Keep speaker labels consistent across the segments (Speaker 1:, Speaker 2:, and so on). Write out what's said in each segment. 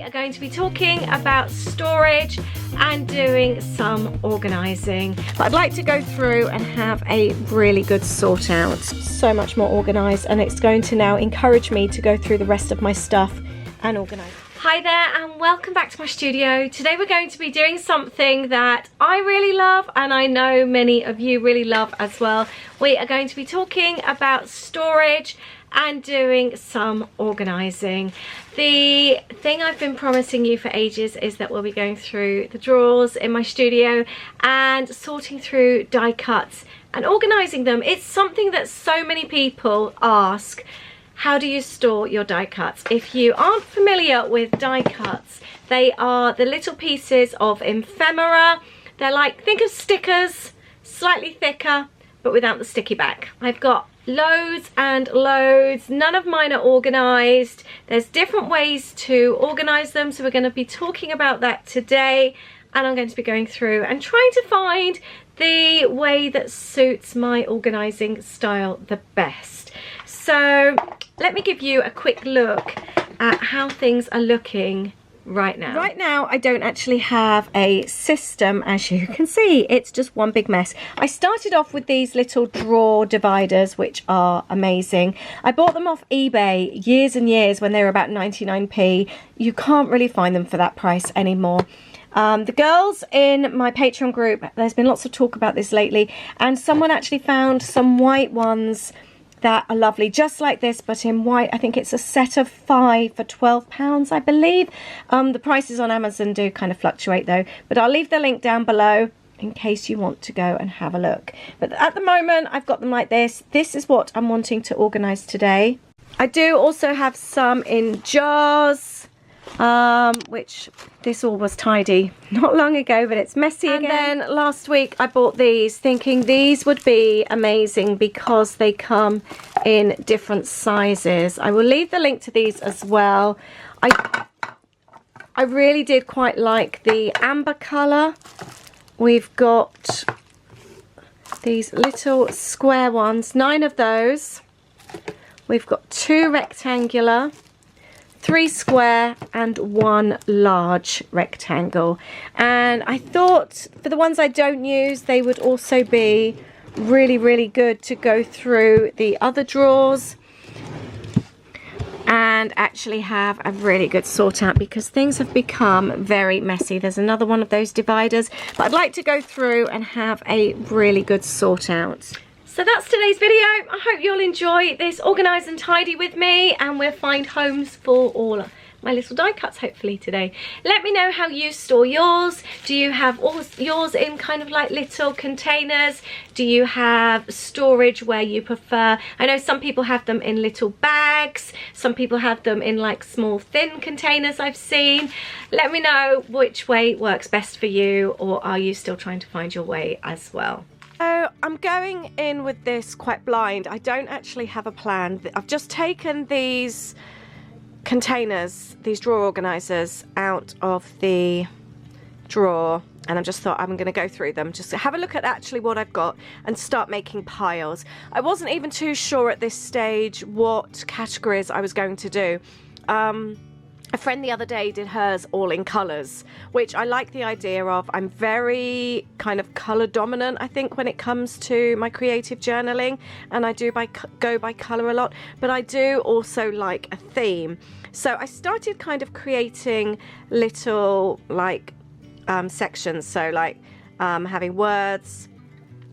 Speaker 1: are going to be talking about storage and doing some organising. But I'd like to go through and have a really good sort out. So much more organised, and it's going to now encourage me to go through the rest of my stuff and organise. Hi there and welcome back to my studio. Today we're going to be doing something that I really love and I know many of you really love as well. We are going to be talking about storage and doing some organising. The thing I've been promising you for ages is that we'll be going through the drawers in my studio and sorting through die cuts and organising them. It's something that so many people ask. How do you store your die cuts? If you aren't familiar with die cuts, they are the little pieces of ephemera. They're like, think of stickers, slightly thicker, but without the sticky back. I've got loads and loads. None of mine are organised. There's different ways to organise them, so we're going to be talking about that today. And I'm going to be going through and trying to find the way that suits my organising style the best. So let me give you a quick look at how things are looking right now. Right now, I don't actually have a system, as you can see. It's just one big mess. I started off with these little drawer dividers, which are amazing. I bought them off eBay years and years when they were about 99p. You can't really find them for that price anymore. The girls in my Patreon group, there's been lots of talk about this lately, and someone actually found some white ones that are lovely, just like this, but in white. I think it's a set of 5 for £12, I believe. The prices on Amazon do kind of fluctuate though, but I'll leave the link down below in case you want to go and have a look. But at the moment, I've got them like this. This is what I'm wanting to organise today. I do also have some in jars, which this all was tidy not long ago, but it's messy again. And then last week I bought these thinking these would be amazing because they come in different sizes. I will leave the link to these as well. I really did quite like the amber colour. We've got these little square ones, 9 of those. We've got 2 rectangular, 3 square and 1 large rectangle, and I thought for the ones I don't use they would also be really good to go through the other drawers and actually have a really good sort out because things have become very messy. There's another one of those dividers, but I'd like to go through and have a really good sort out. So that's today's video. I hope you'll enjoy this organise and tidy with me, and we'll find homes for all my little die cuts hopefully today. Let me know how you store yours. Do you have all yours in kind of like little containers? Do you have storage where you prefer? I know some people have them in little bags. Some people have them in like small thin containers I've seen. Let me know which way works best for you, or are you still trying to find your way as well? So I'm going in with this quite blind. I don't actually have a plan. I've just taken these containers, these drawer organisers out of the drawer, and I just thought I'm going to go through them, just have a look at actually what I've got and start making piles. I wasn't even too sure at this stage what categories I was going to do. A friend the other day did hers all in colours, which I like the idea of. I'm very kind of colour dominant, I think, when it comes to my creative journaling, and I do go by colour a lot, but I do also like a theme. So I started kind of creating little like sections, so like having words,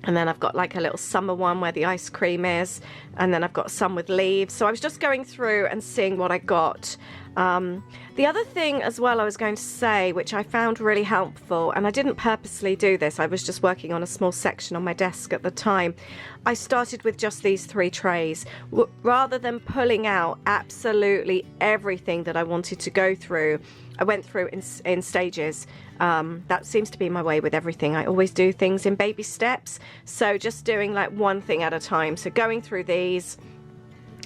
Speaker 1: and then I've got like a little summer one where the ice cream is, and then I've got some with leaves. So I was just going through and seeing what I got. The other thing as well I was going to say, which I found really helpful, and I didn't purposely do this, I was just working on a small section on my desk at the time. I started with just these 3 trays. Rather than pulling out absolutely everything that I wanted to go through, I went through in stages. That seems to be my way with everything. I always do things in baby steps, so just doing like one thing at a time. So going through these,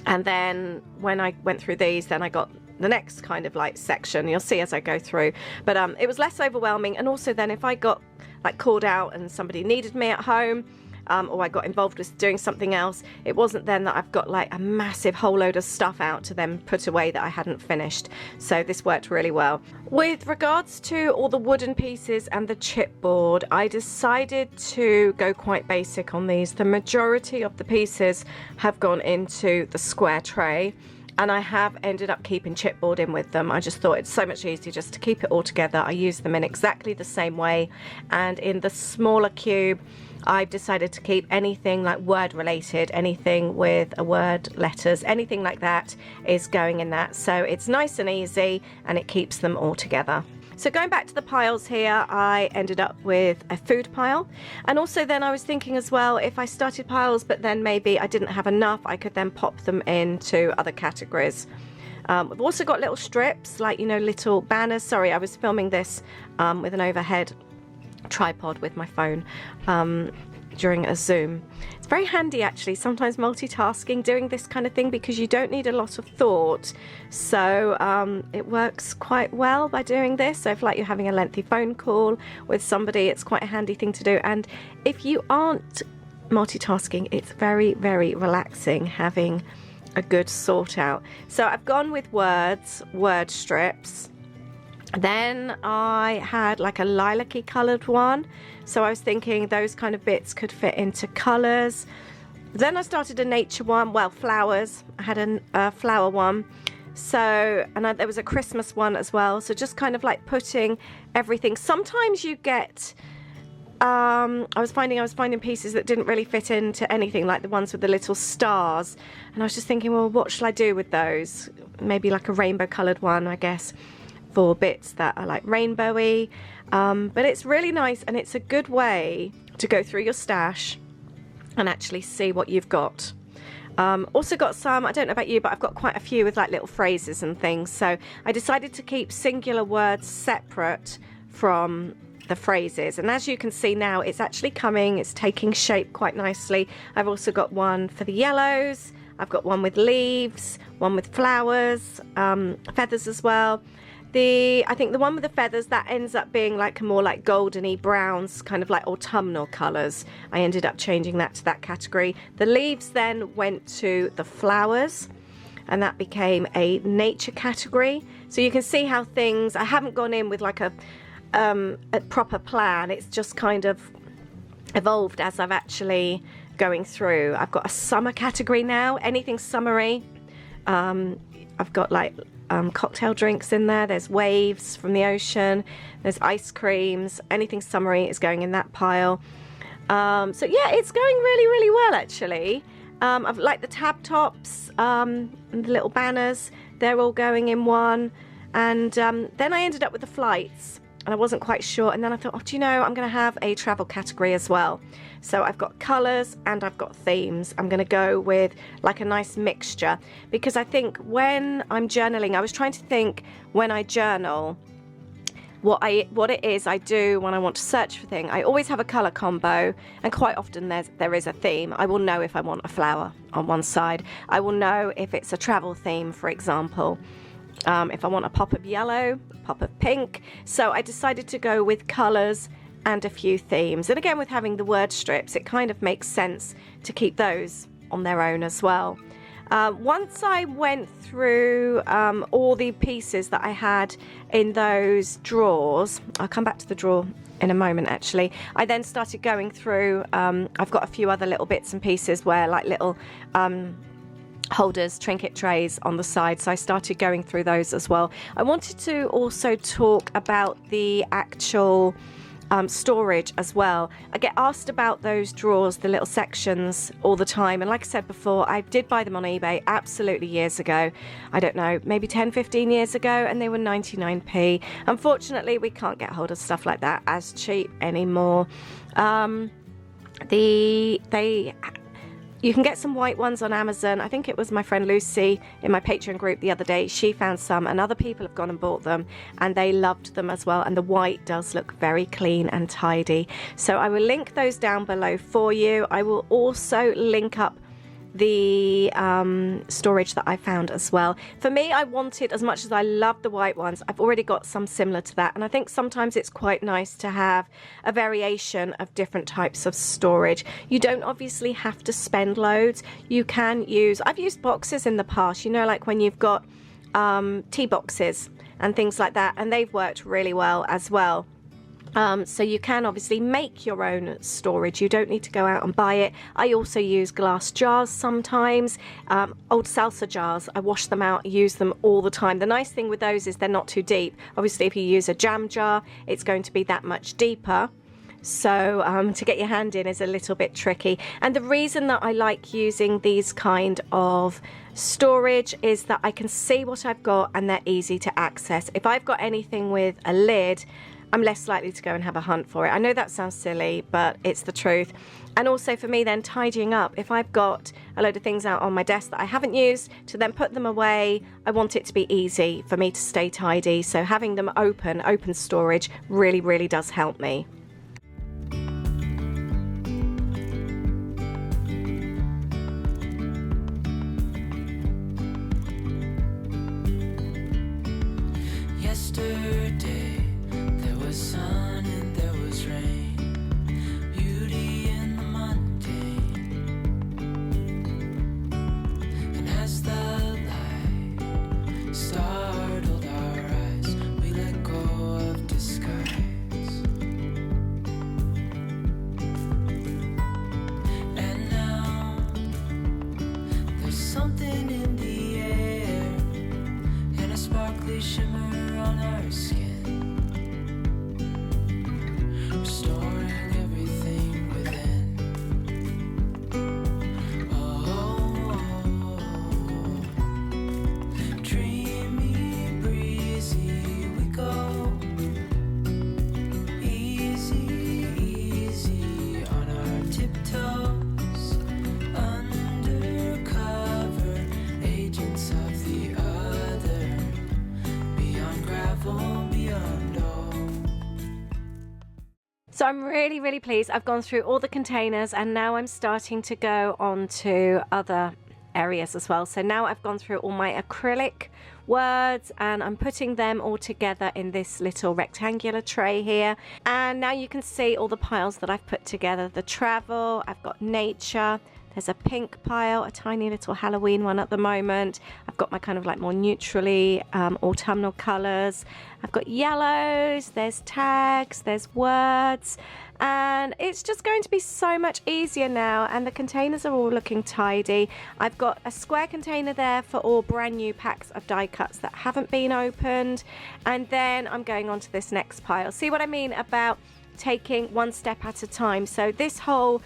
Speaker 1: and then when I went through these, then I got the next kind of like section. You'll see as I go through, but it was less overwhelming. And also then if I got like called out and somebody needed me at home, or I got involved with doing something else, it wasn't then that I've got like a massive whole load of stuff out to then put away that I hadn't finished. So this worked really well. With regards to all the wooden pieces and the chipboard, I decided to go quite basic on these. The majority of the pieces have gone into the square tray, and I have ended up keeping chipboard in with them. I just thought it's so much easier just to keep it all together. I use them in exactly the same way, and in the smaller cube I've decided to keep anything like word related, anything with a word, letters, anything like that is going in that. So it's nice and easy and it keeps them all together. So going back to the piles here, I ended up with a food pile, and also then I was thinking as well, if I started piles but then maybe I didn't have enough, I could then pop them into other categories. We've also got little strips, like, you know, little banners. Sorry, I was filming this with an overhead tripod with my phone during a Zoom. It's very handy actually, sometimes multitasking, doing this kind of thing, because you don't need a lot of thought. So it works quite well by doing this. So if like you're having a lengthy phone call with somebody, it's quite a handy thing to do. And if you aren't multitasking, it's very, very relaxing having a good sort out. So I've gone with words, word strips. Then I had like a lilac-y coloured one, so I was thinking those kind of bits could fit into colours. Then I started a nature one, well, flowers. I had a flower one. So, and there was a Christmas one as well. So just kind of like putting everything. Sometimes you get, I was finding pieces that didn't really fit into anything, like the ones with the little stars. And I was just thinking, well, what shall I do with those? Maybe like a rainbow coloured one, I guess, for bits that are like rainbowy. But it's really nice, and it's a good way to go through your stash and actually see what you've got. Also got some, I don't know about you, but I've got quite a few with like little phrases and things. So I decided to keep singular words separate from the phrases, and as you can see now, it's actually coming, it's taking shape quite nicely. I've also got one for the yellows, I've got one with leaves, one with flowers, feathers as well. I think the one with the feathers, that ends up being like a more like goldeny browns, kind of like autumnal colours. I ended up changing that to that category. The leaves then went to the flowers, and that became a nature category. So you can see how things, I haven't gone in with like a proper plan. It's just kind of evolved as I've actually going through. I've got a summer category now, anything summery. I've got like cocktail drinks in there, there's waves from the ocean, there's ice creams, anything summery is going in that pile. So yeah, it's going really, really well actually. I've liked the tab tops, and the little banners, they're all going in one. And then I ended up with the flights, and I wasn't quite sure, and then I thought, oh, do you know, I'm going to have a travel category as well. So I've got colours and I've got themes. I'm going to go with like a nice mixture, because I think when I'm journaling, I was trying to think when I journal what it is I do when I want to search for things. I always have a colour combo, and quite often there is a theme. I will know if I want a flower on one side. I will know if it's a travel theme, for example. If I want a pop of yellow, a pop of pink. So I decided to go with colours and a few themes. And again, with having the word strips, it kind of makes sense to keep those on their own as well. Once I went through all the pieces that I had in those drawers, I'll come back to the drawer in a moment actually. I then started going through, I've got a few other little bits and pieces where like little holders, trinket trays on the side, so I started going through those as well. I wanted to also talk about the actual storage as well. I get asked about those drawers, the little sections, all the time, and like I said before, I did buy them on eBay absolutely years ago. I don't know, maybe 10-15 years ago, and they were 99p. Unfortunately, we can't get hold of stuff like that as cheap anymore. You can get some white ones on Amazon. I think it was my friend Lucy in my Patreon group the other day. She found some, and other people have gone and bought them, and they loved them as well. And the white does look very clean and tidy. So I will link those down below for you. I will also link up the storage that I found as well. For me, I wanted, as much as I love the white ones, I've already got some similar to that, and I think sometimes it's quite nice to have a variation of different types of storage. You don't obviously have to spend loads. You can use, I've used boxes in the past, you know, like when you've got tea boxes and things like that, and they've worked really well as well. So you can obviously make your own storage. You don't need to go out and buy it. I also use glass jars sometimes, old salsa jars. I wash them out, use them all the time. The nice thing with those is they're not too deep. Obviously, if you use a jam jar, it's going to be that much deeper. So to get your hand in is a little bit tricky. And the reason that I like using these kind of storage is that I can see what I've got and they're easy to access. If I've got anything with a lid, I'm less likely to go and have a hunt for it. I know that sounds silly, but it's the truth. And also for me then, tidying up, if I've got a load of things out on my desk that I haven't used, to then put them away, I want it to be easy for me to stay tidy. So having them open storage really, really does help me.
Speaker 2: Yesterday there was sun and there was rain, beauty in the mundane. And as the light startled our eyes, we let go of disguise. And now there's something in the air and a sparkly shimmer on our skin, restoring everything within. Oh, dreamy, breezy, we go. Easy, easy on our tiptoes, undercover agents of the other.
Speaker 1: So I'm really, really pleased. I've gone through all the containers and now I'm starting to go on to other areas as well. So now I've gone through all my acrylic words and I'm putting them all together in this little rectangular tray here. And now you can see all the piles that I've put together. The travel, I've got nature, there's a pink pile, a tiny little Halloween one at the moment. I've got my kind of like more neutrally autumnal colours. I've got yellows, there's tags, there's words, and it's just going to be so much easier now, and the containers are all looking tidy. I've got a square container there for all brand new packs of die cuts that haven't been opened, and then I'm going on to this next pile. See what I mean about taking one step at a time? So this whole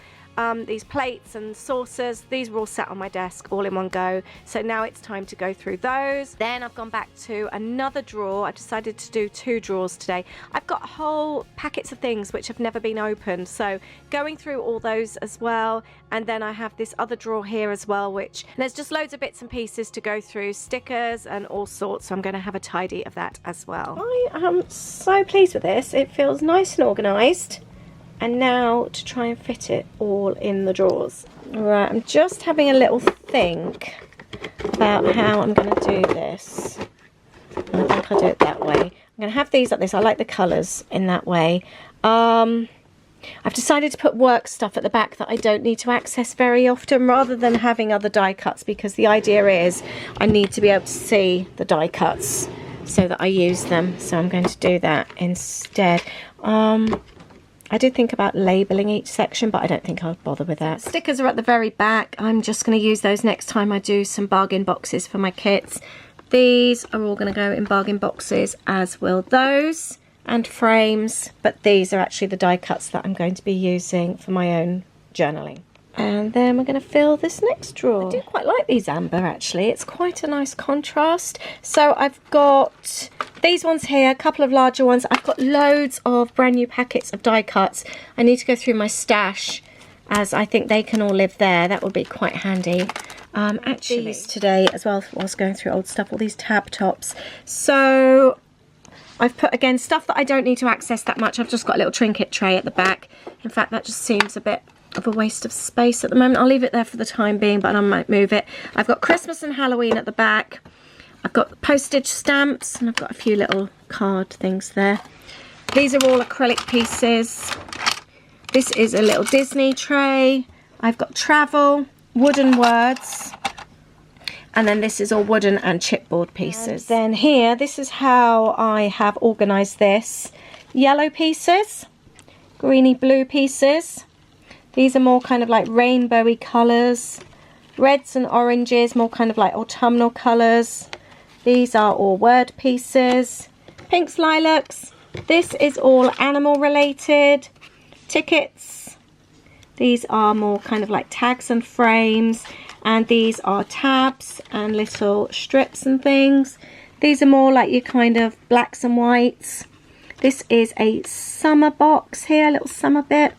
Speaker 1: these plates and saucers, these were all sat on my desk all in one go. So now it's time to go through those. Then I've gone back to another drawer. I've decided to do 2 drawers today. I've got whole packets of things which have never been opened, so going through all those as well. And then I have this other drawer here as well, which there's just loads of bits and pieces to go through, stickers and all sorts, so I'm going to have a tidy of that as well. I am so pleased with this. It feels nice and organised. And now to try and fit it all in the drawers. Right, I'm just having a little think about how I'm going to do this. I think I'll do it that way. I'm going to have these like this. I like the colours in that way. I've decided to put work stuff at the back that I don't need to access very often, rather than having other die cuts, because the idea is I need to be able to see the die cuts so that I use them. So I'm going to do that instead. I did think about labelling each section, but I don't think I'll bother with that. Stickers are at the very back. I'm just going to use those next time I do some bargain boxes for my kits. These are all going to go in bargain boxes, as will those, and frames. But these are actually the die cuts that I'm going to be using for my own journaling. And then we're going to fill this next drawer. I do quite like these amber, actually. It's quite a nice contrast. So I've got these ones here, a couple of larger ones. I've got loads of brand new packets of die cuts. I need to go through my stash, as I think they can all live there. That would be quite handy. Actually, today as well, I was going through old stuff, all these tab tops. So I've put, again, stuff that I don't need to access that much. I've just got a little trinket tray at the back. In fact, that just seems a bit of a waste of space at the moment. I'll leave it there for the time being, but I might move it. I've got Christmas and Halloween at the back. I've got postage stamps, and I've got a few little card things there. These are all acrylic pieces. This is a little Disney tray. I've got travel, wooden words, and then this is all wooden and chipboard pieces. And then here, this is how I have organised this. Yellow pieces, greeny blue pieces. These are more kind of like rainbowy colours. Reds and oranges, more kind of like autumnal colours. These are all word pieces. Pinks, lilacs. This is all animal related. Tickets. These are more kind of like tags and frames. And these are tabs and little strips and things. These are more like your kind of blacks and whites. This is a summer box here, a little summer bit.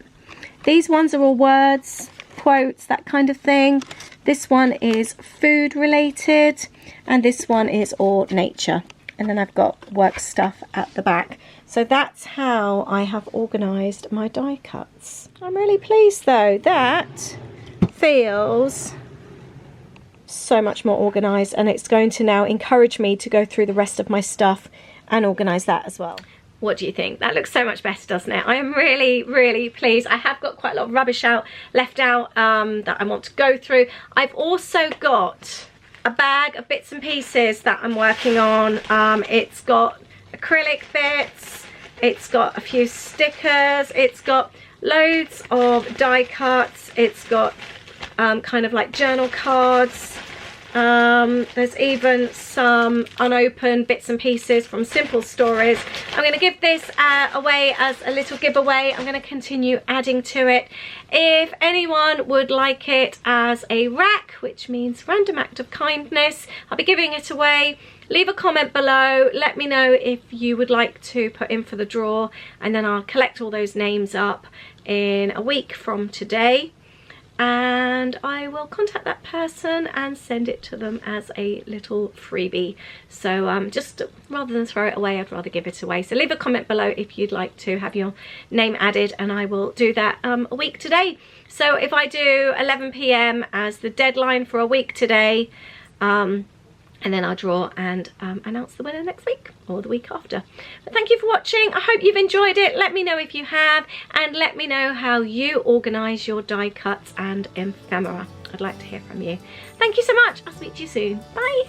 Speaker 1: These ones are all words, quotes, that kind of thing. This one is food related, and this one is all nature. And then I've got work stuff at the back. So that's how I have organised my die cuts. I'm really pleased though. That feels so much more organised, and it's going to now encourage me to go through the rest of my stuff and organise that as well. What do you think? That looks so much better, doesn't it? I am really, really pleased. I have got quite a lot of rubbish left out that I want to go through. I've also got a bag of bits and pieces that I'm working on. It's got acrylic bits, it's got a few stickers, it's got loads of die cuts, it's got kind of like journal cards. There's even some unopened bits and pieces from Simple Stories. I'm going to give this away as a little giveaway. I'm going to continue adding to it. If anyone would like it as a rack, which means random act of kindness, I'll be giving it away. Leave a comment below. Let me know if you would like to put in for the draw, and then I'll collect all those names up in a week from today. And I will contact that person and send it to them as a little freebie. So just rather than throw it away, I'd rather give it away. So leave a comment below if you'd like to have your name added, and I will do that a week today. So if I do 11 PM as the deadline for a week today, and then I'll draw and announce the winner next week or the week after. But thank you for watching. I hope you've enjoyed it. Let me know if you have, and let me know how you organise your die cuts and ephemera. I'd like to hear from you. Thank you so much. I'll speak to you soon. Bye.